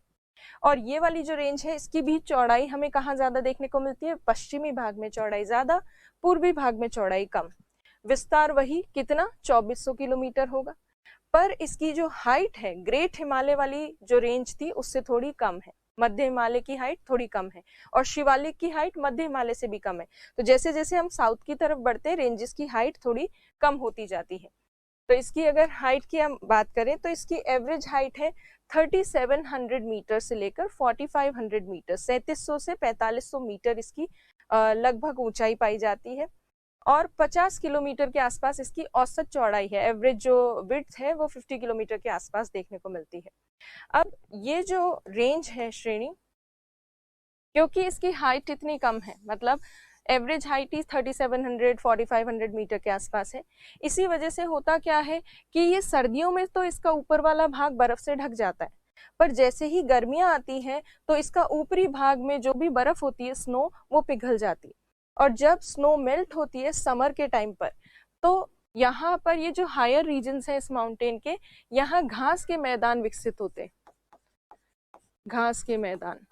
और ये वाली जो रेंज है इसकी भी चौड़ाई हमें कहाँ ज्यादा देखने को मिलती है? पश्चिमी भाग में चौड़ाई ज्यादा, पूर्वी भाग में चौड़ाई कम। विस्तार वही कितना, 2400 किलोमीटर होगा, पर इसकी जो हाइट है ग्रेट हिमालय वाली जो रेंज थी उससे थोड़ी कम है। मध्य हिमालय की हाइट थोड़ी कम है और शिवालिक की हाइट मध्य हिमालय से भी कम है। तो जैसे जैसे हम साउथ की तरफ बढ़ते हैं रेंजेस की हाइट थोड़ी कम होती जाती है। तो इसकी अगर हाइट की हम बात करें तो इसकी एवरेज हाइट है 3700 मीटर से लेकर 4500 मीटर, 3700 से 4500 मीटर इसकी लगभग ऊंचाई पाई जाती है, और 50 किलोमीटर के आसपास इसकी औसत चौड़ाई है। एवरेज जो विड्थ है वो 50 किलोमीटर के आसपास देखने को मिलती है। अब ये जो रेंज है श्रेणी, क्योंकि इसकी हाइट इतनी कम है, मतलब एवरेज हाइट ही 3700 4500 मीटर के आसपास है, इसी वजह से होता क्या है कि ये सर्दियों में तो इसका ऊपर वाला भाग बर्फ से ढक जाता है, पर जैसे ही गर्मियां आती हैं तो इसका ऊपरी भाग में जो भी बर्फ होती है, स्नो, वो पिघल जाती है, और जब स्नो मेल्ट होती है समर के टाइम पर, तो यहाँ पर ये जो हायर रीजन्स है इस माउंटेन के, यहाँ घास के मैदान विकसित होते हैं, घास के मैदान।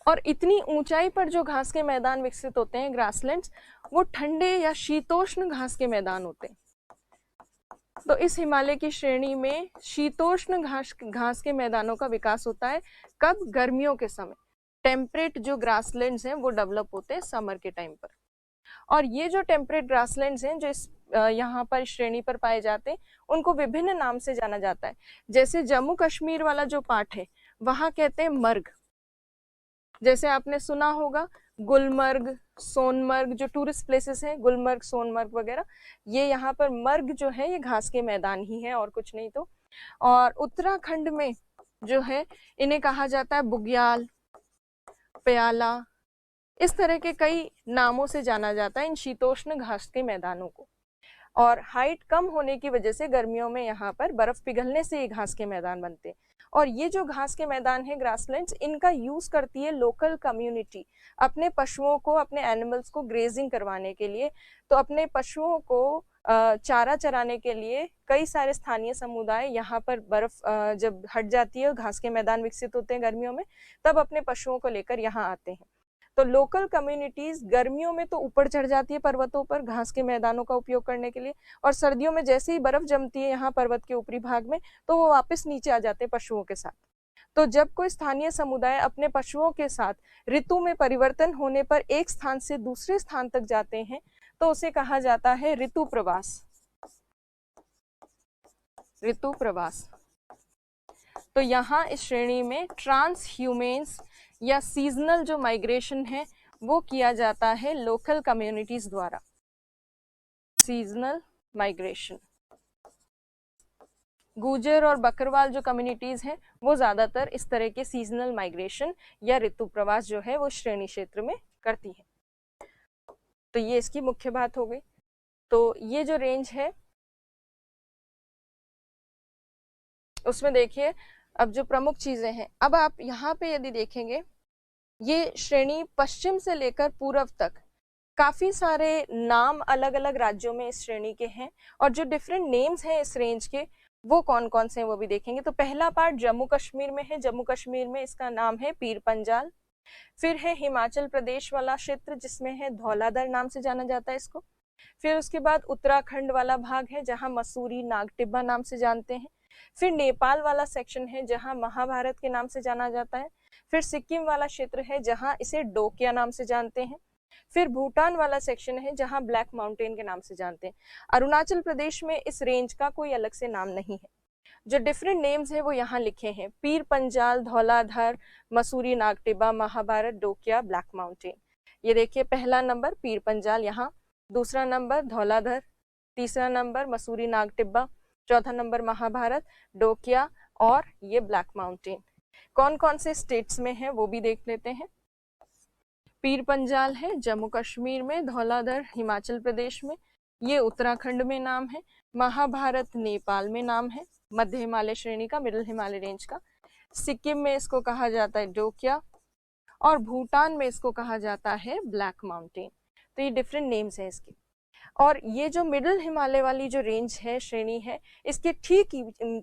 और इतनी ऊंचाई पर जो घास के मैदान विकसित होते हैं, ग्रासलैंड्स, वो ठंडे या शीतोष्ण घास के मैदान होते हैं। तो इस हिमालय की श्रेणी में शीतोष्ण घास के मैदानों का विकास होता है। कब? गर्मियों के समय। टेम्परेट जो ग्रासलैंड्स हैं वो डेवलप होते हैं समर के टाइम पर। और ये जो टेम्परेट ग्रासलैंड्स हैं जो इस यहाँ पर श्रेणी पर पाए जाते हैं उनको विभिन्न नाम से जाना जाता है। जैसे जम्मू कश्मीर वाला जो पार्ट है वहाँ कहते हैं मर्ग। जैसे आपने सुना होगा गुलमर्ग, सोनमर्ग, जो टूरिस्ट प्लेसेस हैं गुलमर्ग, सोनमर्ग वगैरह, ये यहाँ पर मर्ग जो है ये घास के मैदान ही है और कुछ नहीं। तो और उत्तराखंड में जो है इन्हें कहा जाता है बुग्याल, प्याला, इस तरह के कई नामों से जाना जाता है इन शीतोष्ण घास के मैदानों को। और हाइट कम होने की वजह से गर्मियों में यहाँ पर बर्फ पिघलने से ये घास के मैदान बनते हैं। और ये जो घास के मैदान है ग्रासलैंड्स, इनका यूज करती है लोकल कम्युनिटी अपने पशुओं को, अपने एनिमल्स को ग्रेजिंग करवाने के लिए। तो अपने पशुओं को चारा चराने के लिए कई सारे स्थानीय समुदाय यहाँ पर बर्फ जब हट जाती है, घास के मैदान विकसित होते हैं गर्मियों में, तब अपने पशुओं को लेकर यहाँ आते हैं। तो लोकल कम्युनिटीज गर्मियों में तो ऊपर चढ़ जाती है पर्वतों पर घास के मैदानों का उपयोग करने के लिए, और सर्दियों में जैसे ही बर्फ जमती है यहाँ पर्वत के ऊपरी भाग में, तो वो वापस नीचे आ जाते हैं पशुओं के साथ। तो जब कोई स्थानीय समुदाय अपने पशुओं के साथ ऋतु में परिवर्तन होने पर एक स्थान से दूसरे स्थान तक जाते हैं तो उसे कहा जाता है ऋतु प्रवास। ऋतु प्रवास। तो यहाँ इस श्रेणी में ट्रांस ह्यूमेन्स या सीजनल जो माइग्रेशन है वो किया जाता है लोकल कम्युनिटीज द्वारा। सीजनल माइग्रेशन, गुर्जर और बकरवाल जो कम्युनिटीज हैं वो ज्यादातर इस तरह के सीजनल माइग्रेशन या ऋतु प्रवास जो है वो श्रेणी क्षेत्र में करती है। तो ये इसकी मुख्य बात हो गई। तो ये जो रेंज है उसमें देखिए अब जो प्रमुख चीजें हैं, अब आप यहाँ पे यदि देखेंगे ये श्रेणी पश्चिम से लेकर पूर्व तक काफी सारे नाम अलग अलग राज्यों में इस श्रेणी के हैं, और जो डिफरेंट नेम्स हैं इस रेंज के वो कौन कौन से हैं वो भी देखेंगे। तो पहला पार्ट जम्मू कश्मीर में है, जम्मू कश्मीर में इसका नाम है पीर पंजाल। फिर है हिमाचल प्रदेश वाला क्षेत्र जिसमें है धौलाधर नाम से जाना जाता है इसको। फिर उसके बाद उत्तराखंड वाला भाग है जहाँ मसूरी नागटिब्बा नाम से जानते हैं। फिर नेपाल वाला सेक्शन है जहाँ महाभारत के नाम से जाना जाता है। फिर सिक्किम वाला क्षेत्र है जहाँ इसे डोकिया नाम से जानते हैं। फिर भूटान वाला सेक्शन है जहाँ ब्लैक माउंटेन के नाम से जानते हैं। अरुणाचल प्रदेश में इस रेंज का कोई अलग से नाम नहीं है। जो डिफरेंट नेम्स है वो यहाँ लिखे हैं, पीर पंजाल, धौलाधर, मसूरी नागटिब्बा, महाभारत, डोकिया, ब्लैक माउंटेन। ये देखिए पहला नंबर पीर पंजाल यहाँ, दूसरा नंबर धौलाधर, तीसरा नंबर मसूरी नागटिब्बा, चौथा नंबर महाभारत, डोकिया और ये ब्लैक माउंटेन। कौन कौन से स्टेट्स में है वो भी देख लेते हैं। पीर पंजाल है जम्मू कश्मीर में, धौलाधर हिमाचल प्रदेश में, ये उत्तराखंड में नाम है, महाभारत नेपाल में नाम है, मध्य हिमालय श्रेणी का, मिडिल हिमालय रेंज का, सिक्किम में इसको कहा जाता है डोकिया, और भूटान में इसको कहा जाता है ब्लैक माउंटेन। तो ये डिफरेंट नेम्स हैं इसके। और ये जो मिडिल हिमालय वाली जो रेंज है, श्रेणी है, इसके ठीक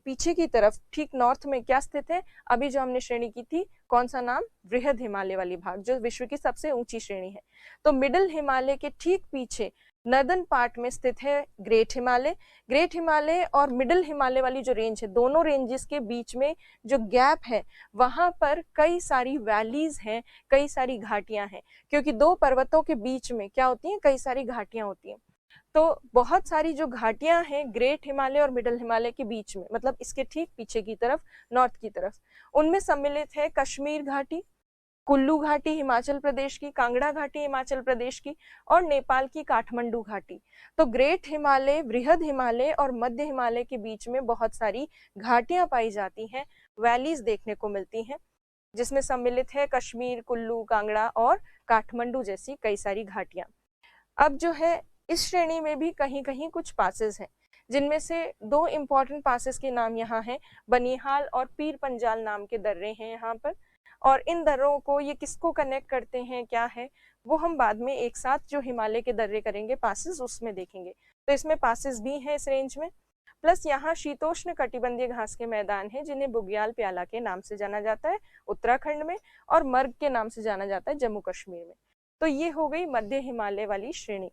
पीछे की तरफ, ठीक नॉर्थ में क्या स्थित है, अभी जो हमने श्रेणी की थी कौन सा नाम, बृहद हिमालय वाली भाग, जो विश्व की सबसे ऊंची श्रेणी है। तो मिडिल हिमालय के ठीक पीछे नर्दर्न पार्ट में स्थित है ग्रेट हिमालय। ग्रेट हिमालय और मिडिल हिमालय वाली जो रेंज है, दोनों रेंजेस के बीच में जो गैप है वहां पर कई सारी वैलीज हैं, कई सारी घाटियां हैं, क्योंकि दो पर्वतों के बीच में क्या होती हैं, कई सारी घाटियां होती हैं। तो बहुत सारी जो घाटियां हैं ग्रेट हिमालय और मिडिल हिमालय के बीच में, मतलब इसके ठीक पीछे की तरफ, नॉर्थ की तरफ, उनमें सम्मिलित है कश्मीर घाटी, कुल्लू घाटी हिमाचल प्रदेश की, कांगड़ा घाटी हिमाचल प्रदेश की, और नेपाल की काठमांडू घाटी। तो ग्रेट हिमालय, बृहद हिमालय और मध्य हिमालय के बीच में बहुत सारी घाटियां पाई जाती हैं, वैलीज देखने को मिलती हैं, जिसमें सम्मिलित है कश्मीर, कुल्लू, कांगड़ा और काठमांडू जैसी कई सारी घाटियां। अब जो है इस श्रेणी में भी कहीं कहीं कुछ पासेस हैं, जिनमें से दो इंपॉर्टेंट पासेस के नाम यहाँ हैं, बनिहाल और पीर पंजाल नाम के दर्रे हैं यहाँ पर। और इन दर्रों को, ये किसको कनेक्ट करते हैं, क्या है, वो हम बाद में एक साथ जो हिमालय के दर्रे करेंगे पासेस, उसमें देखेंगे। तो इसमें पासेस भी हैं इस रेंज में। प्लस यहाँ शीतोष्ण कटिबंधीय घास के मैदान हैं जिन्हें बुग्याल प्याला के नाम से जाना जाता है उत्तराखंड में, और मर्ग के नाम से जाना जाता है जम्मू कश्मीर में। तो ये हो गई मध्य हिमालय वाली श्रेणी।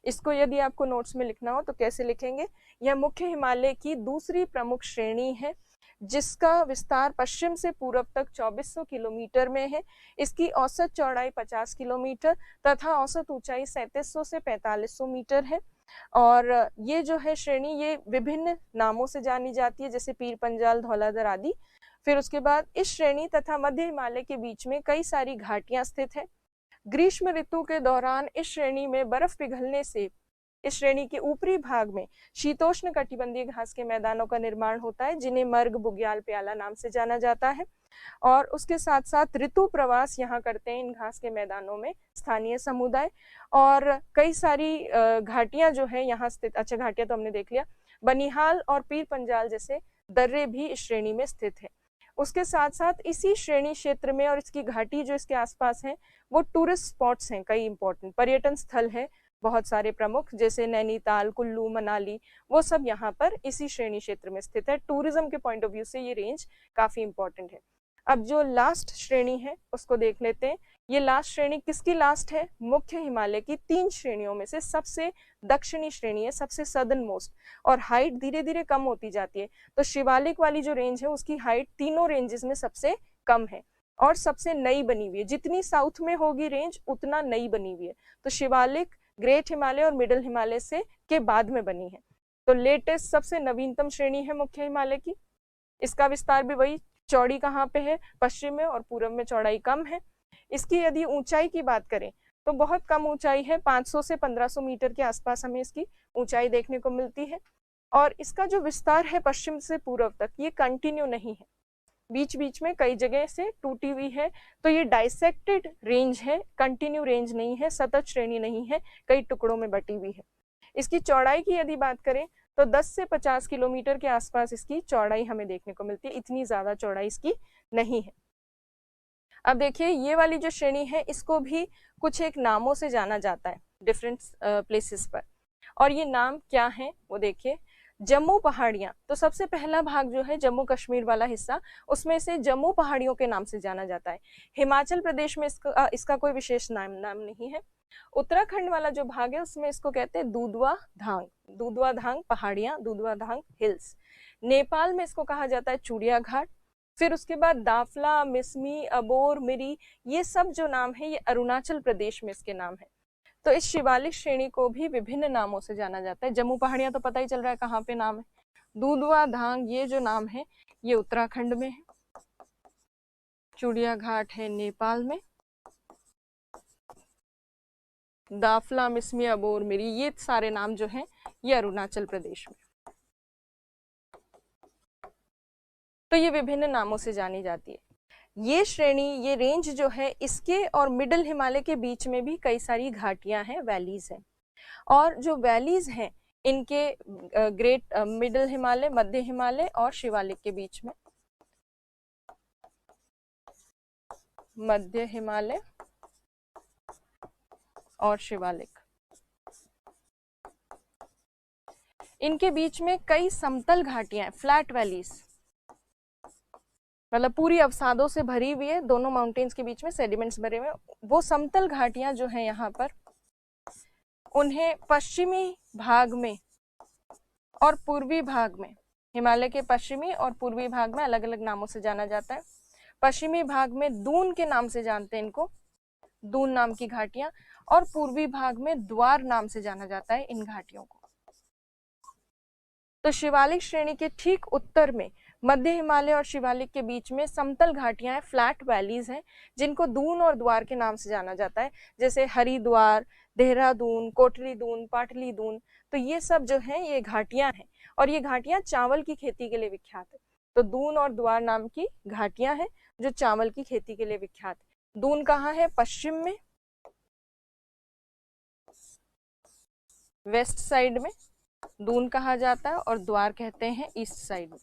इसको यदि आपको नोट्स में लिखना हो तो कैसे लिखेंगे, यह मुख्य हिमालय की दूसरी प्रमुख श्रेणी है जिसका विस्तार पश्चिम से पूर्व तक 2400 किलोमीटर में है। इसकी औसत चौड़ाई 50 किलोमीटर तथा औसत ऊंचाई 3700 से 4500 मीटर है। और ये जो है श्रेणी ये विभिन्न नामों से जानी जाती है, जैसे पीर पंजाल, धौलाधर आदि। फिर उसके बाद इस श्रेणी तथा मध्य हिमालय के बीच में कई सारी घाटियां स्थित है। ग्रीष्म ऋतु के दौरान इस श्रेणी में बर्फ पिघलने से इस श्रेणी के ऊपरी भाग में शीतोष्ण कटिबंधीय घास के मैदानों का निर्माण होता है, जिन्हें मर्ग, बुग्याल, प्याला नाम से जाना जाता है। और उसके साथ साथ ऋतु प्रवास यहाँ करते हैं इन घास के मैदानों में स्थानीय समुदाय। और कई सारी घाटियां जो है यहाँ स्थित, अच्छा घाटियां तो हमने देख लिया, बनिहाल और पीर पंजाल जैसे दर्रे भी इस श्रेणी में स्थित है। उसके साथ साथ इसी श्रेणी क्षेत्र में और इसकी घाटी जो इसके आसपास है वो टूरिस्ट स्पॉट्स हैं, कई इंपॉर्टेंट पर्यटन स्थल है बहुत सारे प्रमुख, जैसे नैनीताल, कुल्लू, मनाली, वो सब यहाँ पर इसी श्रेणी क्षेत्र में स्थित है। टूरिज्म के पॉइंट ऑफ व्यू से ये रेंज काफी इंपॉर्टेंट है। अब जो लास्ट श्रेणी है उसको देख लेते हैं। ये लास्ट श्रेणी किसकी लास्ट है? मुख्य हिमालय की 3 श्रेणियों में से सबसे दक्षिणी श्रेणी है, सबसे सदर्न मोस्ट, और हाइट धीरे धीरे कम होती जाती है। तो शिवालिक वाली जो रेंज है उसकी हाइट तीनों रेंजेस में सबसे कम है और सबसे नई बनी हुई है। जितनी साउथ में होगी रेंज उतना नई बनी हुई है। तो शिवालिक ग्रेट हिमालय और मिडिल हिमालय से के बाद में बनी है। तो लेटेस्ट सबसे नवीनतम श्रेणी है मुख्य हिमालय की। इसका विस्तार भी वही, चौड़ी कहाँ पे है? पश्चिम में, और पूर्व में चौड़ाई कम है। इसकी यदि ऊंचाई की बात करें तो बहुत कम ऊंचाई है, 500 से 1500 मीटर के आसपास हमें इसकी ऊंचाई देखने को मिलती है। और इसका जो विस्तार है पश्चिम से पूर्व तक ये कंटिन्यू नहीं है, बीच बीच में कई जगह से टूटी हुई है। तो ये डाइसेक्टेड रेंज है, कंटिन्यू रेंज नहीं है, सतत श्रेणी नहीं है, कई टुकड़ों में बटी हुई है। इसकी चौड़ाई की यदि बात करें तो 10 से 50 किलोमीटर के आसपास इसकी चौड़ाई हमें देखने को मिलती है, इतनी ज्यादा चौड़ाई इसकी नहीं है। अब देखिए ये वाली जो श्रेणी है इसको भी कुछ एक नामों से जाना जाता है डिफरेंट प्लेसेस पर, और ये नाम क्या है वो देखिए। जम्मू पहाड़ियां, तो सबसे पहला भाग जो है जम्मू कश्मीर वाला हिस्सा, उसमें से जम्मू पहाड़ियों के नाम से जाना जाता है। हिमाचल प्रदेश में इसका कोई विशेष नाम नहीं है। उत्तराखंड वाला जो भाग है उसमें इसको कहते हैं दूधवा धांग, दूधवा धांग पहाड़ियां, दूधवा धांग हिल्स। नेपाल में इसको कहा जाता है चूड़िया घाट। फिर उसके बाद दाफला, मिसमी, अबोर, मिरी, ये सब जो नाम है ये अरुणाचल प्रदेश में इसके नाम है। तो इस शिवालिक श्रेणी को भी विभिन्न नामों से जाना जाता है। जम्मू पहाड़ियां तो पता ही चल रहा है कहाँ पे नाम है। दूधवा धांग ये जो नाम है ये उत्तराखंड में है। चूड़िया घाट है नेपाल में। दाफला, मिसमी, अबोर, मिरी, ये सारे नाम जो हैं ये अरुणाचल प्रदेश में। तो ये विभिन्न नामों से जानी जाती है। ये श्रेणी, ये रेंज जो है इसके और मिडिल हिमालय के बीच में भी कई सारी घाटियां हैं, वैलीज हैं। और जो वैलीज हैं इनके ग्रेट मिडिल हिमालय, मध्य हिमालय और शिवालिक के बीच में, मध्य हिमालय और शिवालिक, इनके बीच में कई समतल घाटियां हैं, फ्लैट वैलीज, मतलब पूरी अवसादों से भरी हुई है, दोनों माउंटेन्स के बीच में सेडिमेंट्स भरे हुए। वो समतल घाटियां जो है यहाँ पर, उन्हें पश्चिमी भाग में और पूर्वी भाग में, हिमालय के पश्चिमी और पूर्वी भाग में अलग अलग नामों से जाना जाता है। पश्चिमी भाग में दून के नाम से जानते हैं इनको, दून नाम की घाटियां, और पूर्वी भाग में द्वार नाम से जाना जाता है इन घाटियों को। तो शिवालिक श्रेणी के ठीक उत्तर में मध्य हिमालय और शिवालिक के बीच में समतल घाटियां हैं, फ्लैट वैलीज हैं, जिनको दून और द्वार के नाम से जाना जाता है, जैसे हरिद्वार, देहरादून, कोटली दून, पाटली दून। तो ये सब जो है ये घाटियां हैं, और ये घाटियां चावल की खेती के लिए विख्यात है। तो दून और द्वार नाम की घाटियां हैं जो चावल की खेती के लिए विख्यात है। दून कहाँ है? पश्चिम में, वेस्ट साइड में दून कहा जाता है, और द्वार कहते हैं ईस्ट साइड में।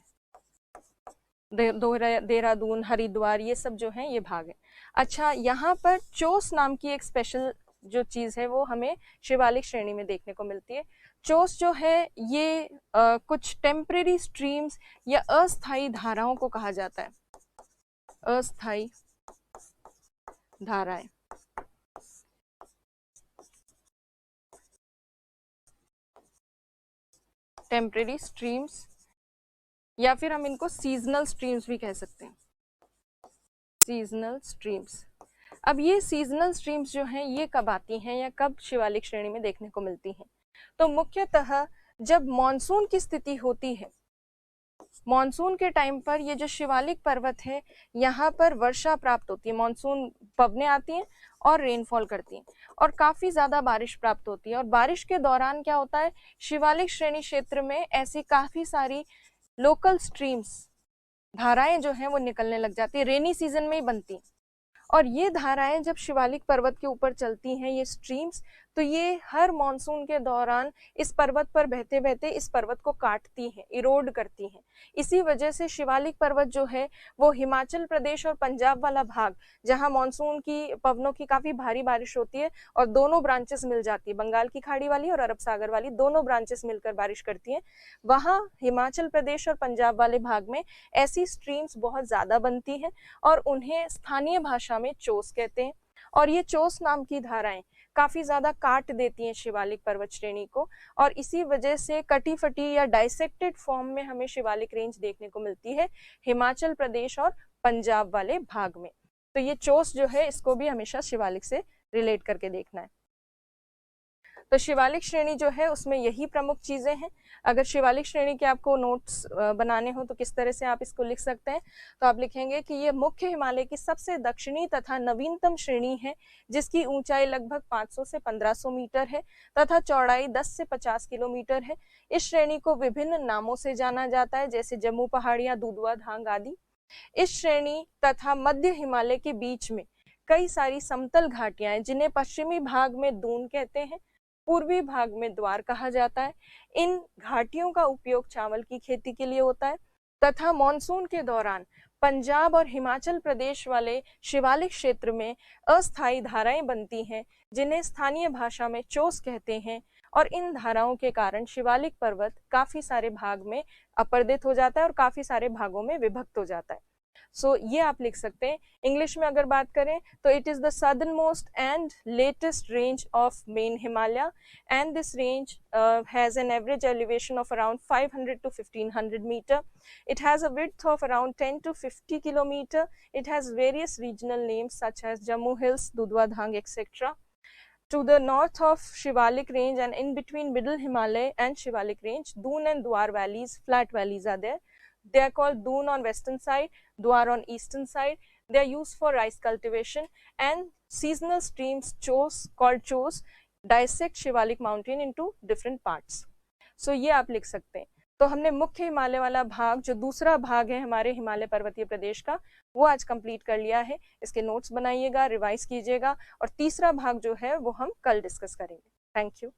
देहरादून, हरिद्वार, ये सब जो है ये भाग है। अच्छा, यहाँ पर चोस नाम की एक स्पेशल जो चीज है वो हमें शिवालिक श्रेणी में देखने को मिलती है। चोस जो है ये कुछ टेम्परेरी स्ट्रीम्स या अस्थायी धाराओं को कहा जाता है, अस्थायी धाराएं। टेम्परेरी स्ट्रीम्स, या फिर हम इनको सीजनल स्ट्रीम्स भी कह सकते हैं, सीजनल स्ट्रीम्स। अब ये सीजनल स्ट्रीम्स जो हैं ये कब आती हैं या कब शिवालिक श्रेणी में देखने को मिलती हैं? तो मुख्यतः जब मॉनसून की स्थिति होती है, मॉनसून के टाइम पर ये जो शिवालिक पर्वत है यहाँ पर वर्षा प्राप्त होती है, मॉनसून पवनें आती हैं और रेनफॉल करती हैं और काफी ज्यादा बारिश प्राप्त होती है। और बारिश के दौरान क्या होता है, शिवालिक श्रेणी क्षेत्र में ऐसी काफी सारी लोकल स्ट्रीम्स, धाराएं जो हैं वो निकलने लग जाती है, रेनी सीजन में ही बनती हैं। और ये धाराएं जब शिवालिक पर्वत के ऊपर चलती हैं, ये स्ट्रीम्स, तो ये हर मॉनसून के दौरान इस पर्वत पर बहते बहते इस पर्वत को काटती हैं, इरोड करती हैं। इसी वजह से शिवालिक पर्वत जो है वो हिमाचल प्रदेश और पंजाब वाला भाग, जहां मॉनसून की पवनों की काफी भारी बारिश होती है और दोनों ब्रांचेस मिल जाती है, बंगाल की खाड़ी वाली और अरब सागर वाली दोनों ब्रांचेस मिलकर बारिश करती हैं, वहां हिमाचल प्रदेश और पंजाब वाले भाग में ऐसी स्ट्रीम्स बहुत ज्यादा बनती हैं और उन्हें स्थानीय भाषा में चोस कहते हैं। और ये चोस नाम की धाराएं काफी ज्यादा काट देती हैं शिवालिक पर्वत श्रेणी को, और इसी वजह से कटी फटी या डाइसेक्टेड फॉर्म में हमें शिवालिक रेंज देखने को मिलती है हिमाचल प्रदेश और पंजाब वाले भाग में। तो ये चोस जो है इसको भी हमेशा शिवालिक से रिलेट करके देखना है। तो शिवालिक श्रेणी जो है उसमें यही प्रमुख चीजें हैं। अगर शिवालिक श्रेणी के आपको नोट्स बनाने हो तो किस तरह से आप इसको लिख सकते हैं, तो आप लिखेंगे कि ये मुख्य हिमालय की सबसे दक्षिणी तथा नवीनतम श्रेणी है, जिसकी ऊंचाई लगभग 500 से 1500 मीटर है तथा चौड़ाई 10 से 50 किलोमीटर है। इस श्रेणी को विभिन्न नामों से जाना जाता है, जैसे जम्मू पहाड़ियां, दुधवा धांग आदि। इस श्रेणी तथा मध्य हिमालय के बीच में कई सारी समतल घाटियां हैं, जिन्हें पश्चिमी भाग में दून कहते हैं, पूर्वी भाग में द्वार कहा जाता है। इन घाटियों का उपयोग चावल की खेती के लिए होता है तथा मॉनसून के दौरान पंजाब और हिमाचल प्रदेश वाले शिवालिक क्षेत्र में अस्थायी धाराएं बनती हैं, जिन्हें स्थानीय भाषा में चोस कहते हैं। और इन धाराओं के कारण शिवालिक पर्वत काफी सारे भाग में अपर्दित हो जाता है और काफी सारे भागों में विभक्त हो जाता है। सो ये आप लिख सकते हैं। इंग्लिश में अगर बात करें तो it is the southern most and latest range of main Himalaya, and this range has an average elevation of around 500 to 1500 meter. It has a width of around 10 to 50 kilometer. It has various regional names such as Jammu Hills, Dudhwa Dhang, etc. To the north of Shivalik range and in between Middle Himalaya and Shivalik range, Doon and Dwar valleys, flat valleys are there. They are called Doon on western side, Dwar on eastern side. They are used for rice cultivation, and seasonal streams called Chos dissect Shivalik mountain into different parts. So ये आप लिख सकते हैं। तो हमने मुख्य हिमालय वाला भाग, जो दूसरा भाग है हमारे हिमालय पर्वतीय प्रदेश का, वो आज कंप्लीट कर लिया है। इसके नोट्स बनाइएगा, रिवाइज कीजिएगा, और तीसरा भाग जो है वो हम कल डिस्कस करेंगे। Thank you.